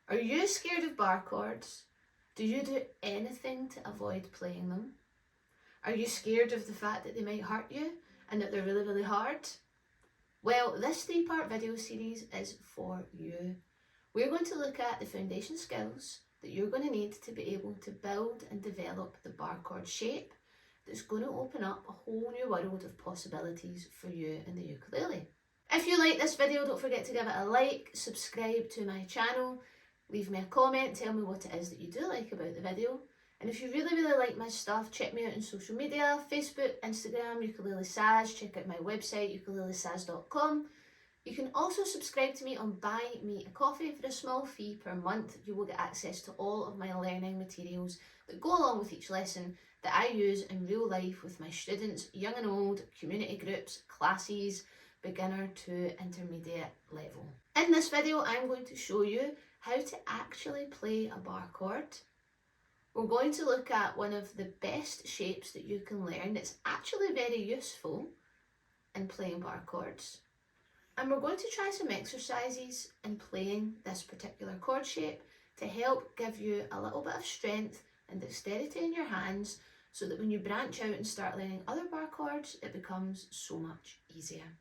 Are you scared of bar chords? Do you do anything to avoid playing them? Are you scared of the fact that they might hurt you and that they're really, really hard? Well, this 3-part video series is for you. We're going to look at the foundation skills that you're going to need to be able to build and develop the bar chord shape that's going to open up a whole new world of possibilities for you in the ukulele. If you like this video, don't forget to give it a like, subscribe to my channel, leave me a comment, tell me what it is that you do like about the video. And if you really, really like my stuff, check me out on social media, Facebook, Instagram, Ukulele Saz, check out my website, ukulelesaz.com. You can also subscribe to me on BuyMeCoffee for a small fee per month. You will get access to all of my learning materials that go along with each lesson that I use in real life with my students, young and old, community groups, classes, beginner to intermediate level. In this video, I'm going to show you how to actually play a bar chord. We're going to look at one of the best shapes that you can learn that's actually very useful in playing bar chords. And we're going to try some exercises in playing this particular chord shape to help give you a little bit of strength and dexterity in your hands so that when you branch out and start learning other bar chords, it becomes so much easier.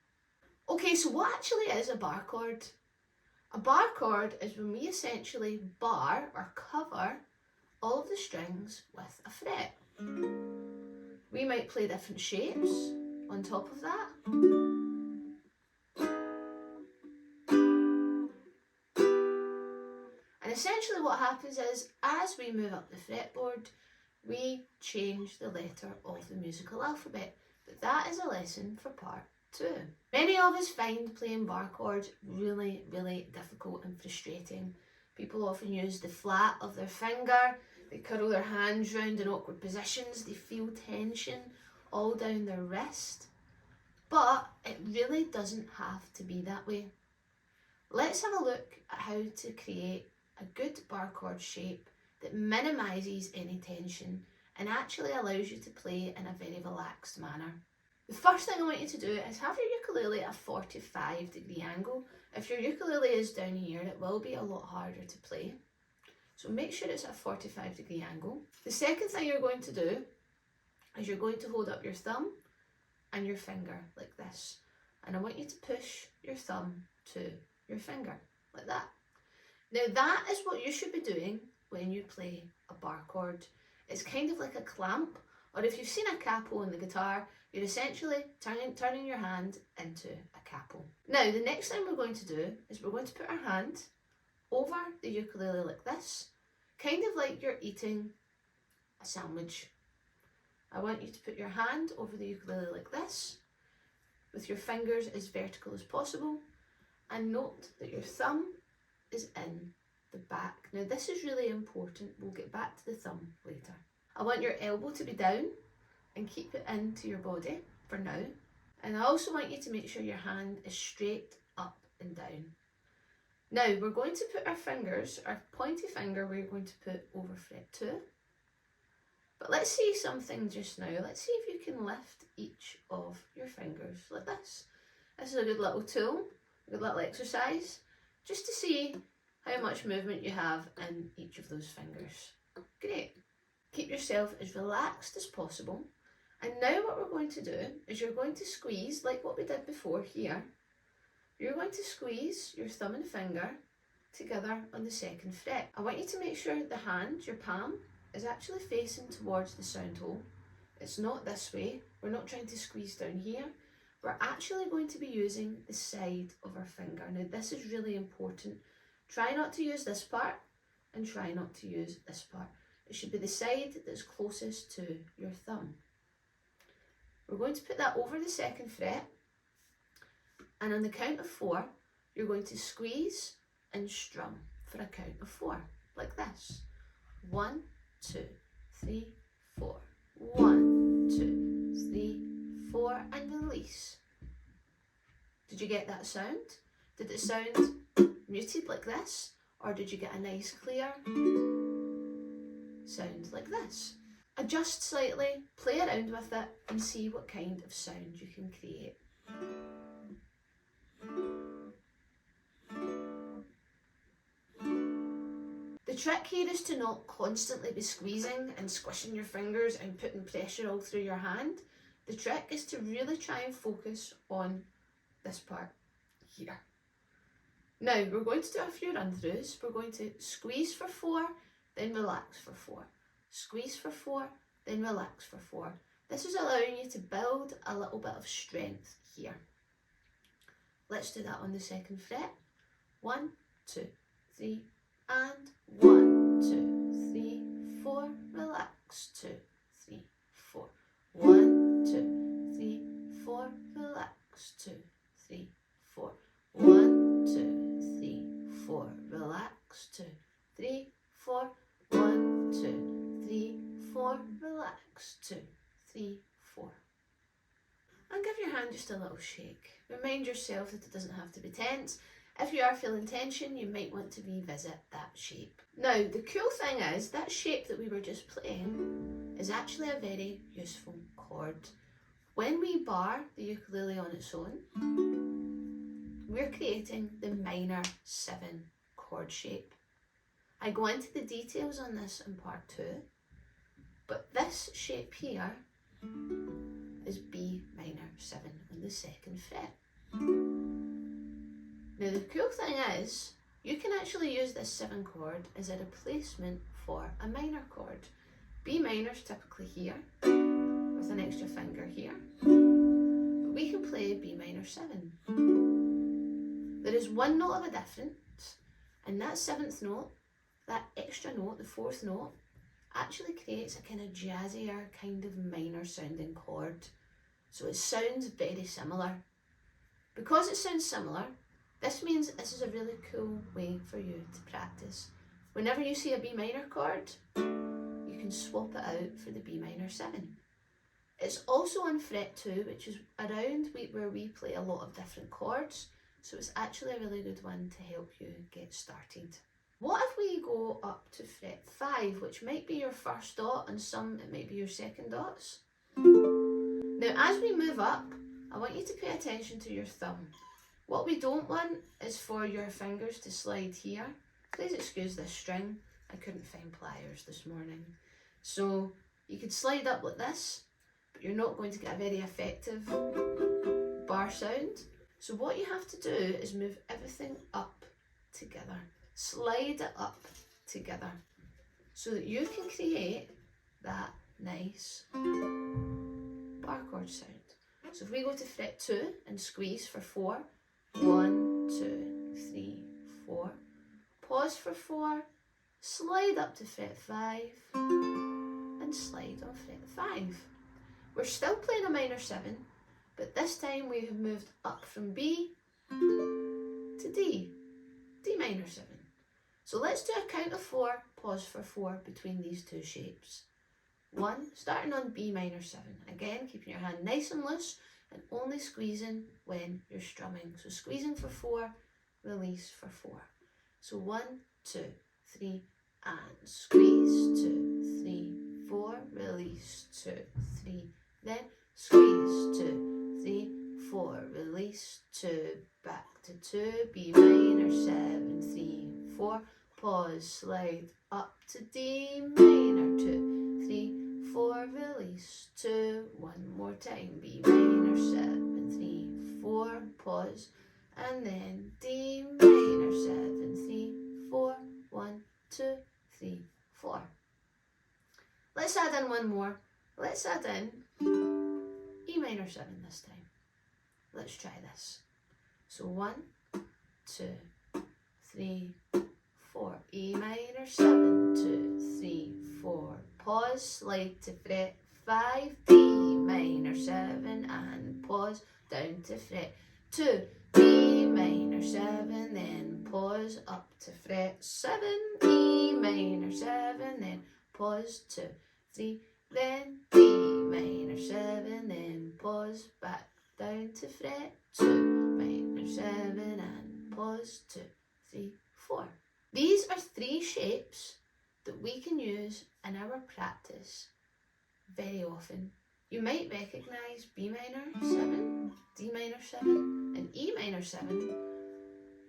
Okay, so what actually is a bar chord? A bar chord is when we essentially bar or cover all of the strings with a fret. We might play different shapes on top of that. And essentially what happens is, as we move up the fretboard, we change the letter of the musical alphabet. But that is a lesson for part 2. Many of us find playing bar chords really, really difficult and frustrating. People often use the flat of their finger, they curl their hands round in awkward positions, they feel tension all down their wrist. But it really doesn't have to be that way. Let's have a look at how to create a good bar chord shape that minimises any tension and actually allows you to play in a very relaxed manner. The first thing I want you to do is have your ukulele at a 45-degree angle. If your ukulele is down here, it will be a lot harder to play. So make sure it's at a 45-degree angle. The second thing you're going to do is you're going to hold up your thumb and your finger like this. And I want you to push your thumb to your finger like that. Now that is what you should be doing when you play a bar chord. It's kind of like a clamp, or if you've seen a capo on the guitar, you're essentially turning your hand into a capo. Now the next thing we're going to do is we're going to put our hand over the ukulele like this, kind of like you're eating a sandwich. I want you to put your hand over the ukulele like this, with your fingers as vertical as possible, and note that your thumb is in the back. Now this is really important, we'll get back to the thumb later. I want your elbow to be down and keep it into your body for now. And I also want you to make sure your hand is straight up and down. Now we're going to put our fingers, our pointy finger we're going to put over fret 2. But let's see something just now. Let's see if you can lift each of your fingers like this. This is a good little tool, a good little exercise, just to see how much movement you have in each of those fingers. Great. Keep yourself as relaxed as possible. And now what we're going to do is you're going to squeeze, like what we did before here. You're going to squeeze your thumb and finger together on the 2nd fret. I want you to make sure the hand, your palm, is actually facing towards the sound hole. It's not this way. We're not trying to squeeze down here. We're actually going to be using the side of our finger. Now this is really important. Try not to use this part and try not to use this part. It should be the side that's closest to your thumb. We're going to put that over the 2nd fret, and on the count of 4, you're going to squeeze and strum for a count of 4, like this. 1, 2, 3, 4. 1, 2, 3, 4, and release. Did you get that sound? Did it sound muted like this, or did you get a nice clear sound like this? Adjust slightly, play around with it, and see what kind of sound you can create. trick here is to not constantly be squeezing and squishing your fingers and putting pressure all through your hand. The trick is to really try and focus on this part here. Now we're going to do a few run throughs. We're going to squeeze for 4, then relax for 4. Squeeze for 4, then relax for 4. This is allowing you to build a little bit of strength here. Let's do that on the 2nd fret. 1, 2, 3, and 1, 2, 3, 4, relax, 2, 3, 4. 1, 2, 3, 4, relax, 2, 3, 4. 1, 2, 3, 4, relax, 2, 3, 4. 1, 2, 3, 4, relax, 2, 3, 4. And give your hand just a little shake. Remind yourself that it doesn't have to be tense. If you are feeling tension, you might want to revisit that shape. Now, the cool thing is, that shape that we were just playing is actually a very useful chord. When we bar the ukulele on its own, we're creating the minor 7 chord shape. I go into the details on this in part 2, but this shape here is B minor 7 on the 2nd fret. Now the cool thing is, you can actually use this 7 chord as a replacement for a minor chord. B minor is typically here, with an extra finger here, but we can play B minor 7. There is one note of a difference, and that 7th note, that extra note, the 4th note, actually creates a kind of jazzier, kind of minor sounding chord. So it sounds very similar. Because it sounds similar, this means this is a really cool way for you to practice. Whenever you see a B minor chord, you can swap it out for the B minor 7. It's also on fret 2, which is around where we play a lot of different chords, so it's actually a really good one to help you get started. What if we go up to fret 5, which might be your first dot, and some it might be your second dots? Now as we move up, I want you to pay attention to your thumb. What we don't want is for your fingers to slide here. Please excuse this string, I couldn't find pliers this morning. So you could slide up like this, but you're not going to get a very effective bar sound. So what you have to do is move everything up together. Slide it up together so that you can create that nice bar chord sound. So if we go to fret 2 and squeeze for 4, 1, 2, 3, 4, pause for 4, slide up to fret 5, and slide on fret 5. We're still playing a minor 7, but this time we have moved up from B to D, D minor 7. So let's do a count of 4, pause for 4 between these two shapes. 1, starting on B minor 7. Again, keeping your hand nice and loose and only squeezing when you're strumming. So squeezing for 4, release for 4. So 1, 2, 3, and squeeze, 2, 3, 4, release, 2, 3, then squeeze, 2, 3, 4, release, 2, back to 2, B minor 7, 3, 4, pause, slide up to D minor 2, 3, 4, release, 2, one more time, B minor 7, 3, 4, pause, and then D minor 7, 3, 4, 1, 2, 3, 4. Let's add in one more. Let's add in E minor 7 this time. Let's try this. So 1, 2, 3, 4, E minor 7, 2, 3, 4, pause, slide to fret 5, D minor 7, and pause, down to fret 2, D minor 7, then pause, up to fret 7, E minor 7, then pause, 2, 3, then D minor 7, then pause, back down to fret 2, minor 7, and pause, 2, 3, 4. These are 3 shapes that we can use in our practice very often. You might recognise B minor 7, D minor 7, and E minor 7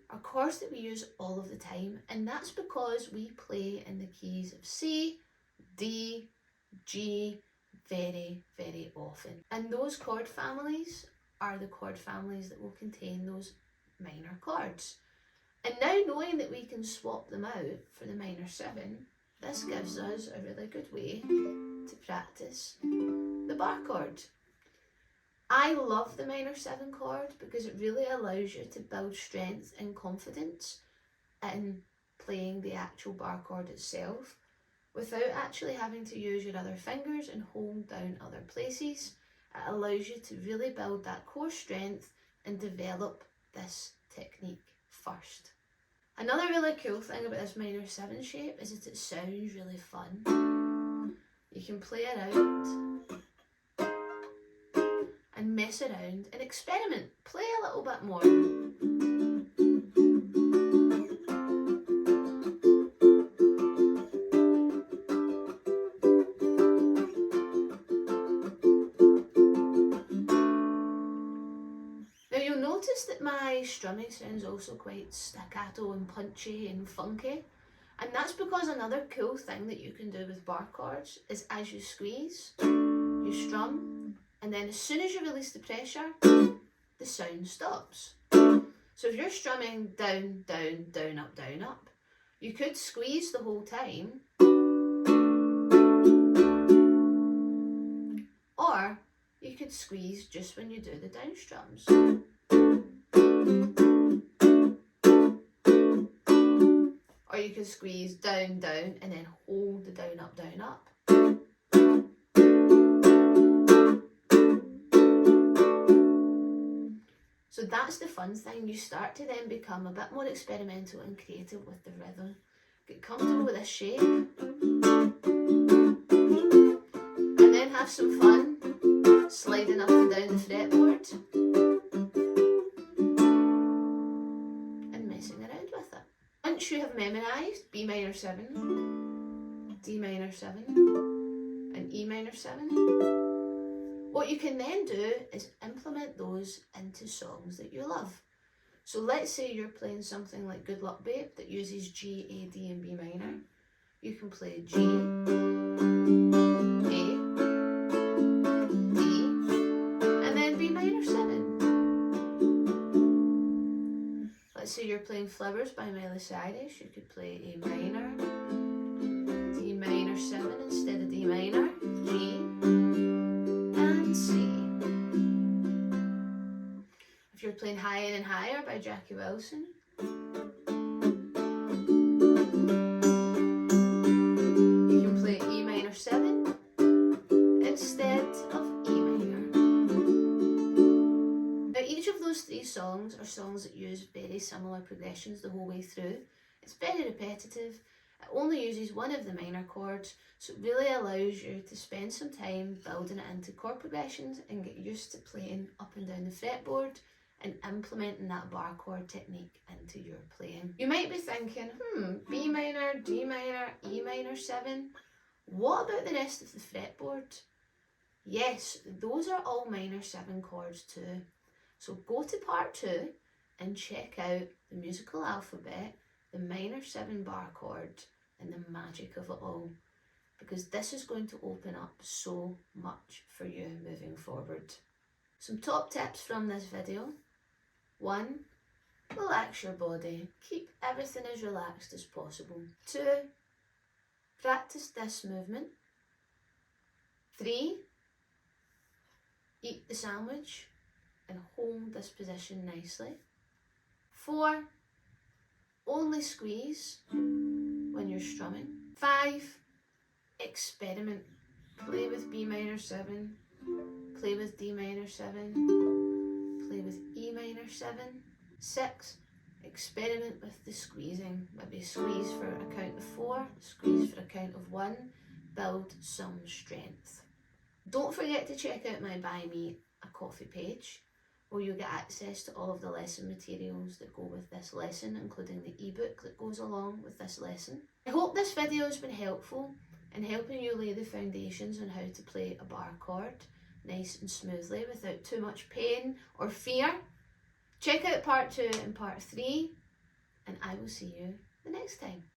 are chords that we use all of the time, and that's because we play in the keys of C, D, G very, very often. And those chord families are the chord families that will contain those minor chords. And now knowing that we can swap them out for the minor 7, this gives us a really good way to practice the bar chord. I love the minor 7 chord because it really allows you to build strength and confidence in playing the actual bar chord itself without actually having to use your other fingers and hold down other places. It allows you to really build that core strength and develop this technique first. Another really cool thing about this minor 7 shape is that it sounds really fun. You can play around and mess around and experiment. Play a little bit more. Now you'll notice that my strumming sounds also quite staccato and punchy and funky, and that's because another cool thing that you can do with bar chords is as you squeeze, you strum, and then as soon as you release the pressure, the sound stops. So if you're strumming down, down, down, up, you could squeeze the whole time, or you could squeeze just when you do the down strums. Or you could squeeze down, down, and then hold the down, up. So that's the fun thing. You start to then become a bit more experimental and creative with the rhythm. Get comfortable with this shape. And then have some fun sliding up and down the fretboard. And messing around with it. Once you have memorised B minor 7, D minor 7, and E minor 7, what you can then do is implement those into songs that you love. So let's say you're playing something like Good Luck Babe that uses G, A, D and B minor. You can play G, A, D, and then B minor 7. Let's say you're playing Flowers by Miley Cyrus. You could play A minor, D minor 7 instead of D minor, G, C. If you're playing Higher and Higher by Jackie Wilson, you can play E minor 7 instead of E minor. Now each of those 3 songs are songs that use very similar progressions the whole way through. It's very repetitive. It only uses one of the minor chords, so it really allows you to spend some time building it into chord progressions and get used to playing up and down the fretboard and implementing that bar chord technique into your playing. You might be thinking, B minor, D minor, E minor 7, what about the rest of the fretboard? Yes, those are all minor 7 chords too. So go to part 2 and check out the musical alphabet, the minor 7 bar chord, and the magic of it all, because this is going to open up so much for you moving forward. Some top tips from this video. 1, relax your body. Keep everything as relaxed as possible. 2, practice this movement. 3, eat the sandwich and hold this position nicely. 4, only squeeze when you're strumming. 5, experiment. Play with B minor 7, play with D minor 7, play with E minor 7. 6, experiment with the squeezing. Maybe squeeze for a count of 4, squeeze for a count of 1, build some strength. Don't forget to check out my Buy Me a Coffee page, where you'll get access to all of the lesson materials that go with this lesson, including the ebook that goes along with this lesson. I hope this video has been helpful in helping you lay the foundations on how to play a bar chord nice and smoothly without too much pain or fear. Check out part 2 and part 3 and I will see you the next time.